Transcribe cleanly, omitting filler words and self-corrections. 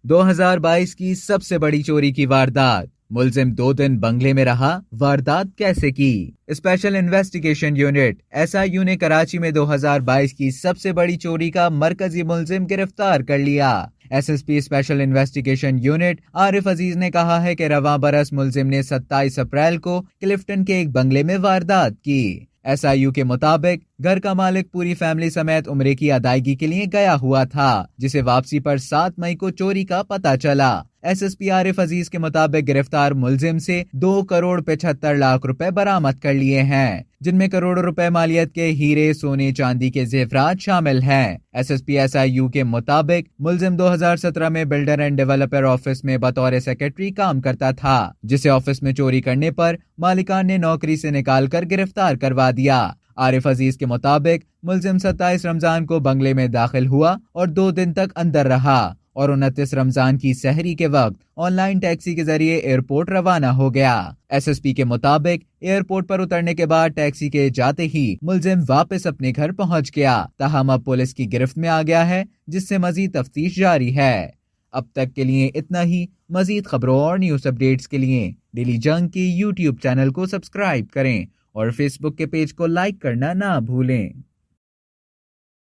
2022 की सबसे बड़ी चोरी की वारदात। मुलजिम 2 दिन बंगले में रहा, वारदात कैसे की? स्पेशल इन्वेस्टिगेशन यूनिट एसआईयू ने कराची में 2022 की सबसे बड़ी चोरी का मरकजी मुलजिम गिरफ्तार कर लिया। SSP special investigation unit Arif Aziz ने कहा है कि रवां बरस मुलजिम ने 27 अप्रैल को क्लिफ्टन के एक बंगले में वारदात की। एसआईयू के मुताबिक घर का मालिक पूरी फैमिली समेत उम्रे की अदायगी के लिए गया हुआ था, जिसे वापसी पर 7 मई को चोरी का पता चला। एसएसपी आरिफ अजीज के मुताबिक गिरफ्तार मुलजिम से 2 करोड़ 75 लाख रुपए बरामद कर लिए हैं, जिनमें करोड़ों रुपए मालियत के हीरे, सोने, चांदी के जेवरात शामिल हैं। एसएसपी एसआईयू के मुताबिक मुलजिम 2017 में बिल्डर एंड डेवलपर ऑफिस में बतौर सेक्रेटरी काम करता था, जिसे ऑफिस में चोरी करने पर मालिकान ने नौकरी से निकालकर गिरफ्तार करवा दिया। आरिफ अजीज के मुताबिक मुलजिम 27 रमजान को बंगले में दाखिल हुआ और 2 दिन तक अंदर रहा और 29 रमजान की सहरी के वक्त ऑनलाइन टैक्सी के जरिए एयरपोर्ट रवाना हो गया। एसएसपी के मुताबिक एयरपोर्ट पर उतरने के बाद टैक्सी के जाते ही मुलजिम वापस अपने घर पहुंच गया। ताहम अब पुलिस की गिरफ्त में आ गया है, जिससे मजीद तफ्तीश जारी है। अब तक के लिए इतना ही। मजीद खबरों और न्यूज अपडेट्स के लिए डेली जंग के यूट्यूब चैनल को सब्सक्राइब करें और फेसबुक के पेज को लाइक करना ना भूलें।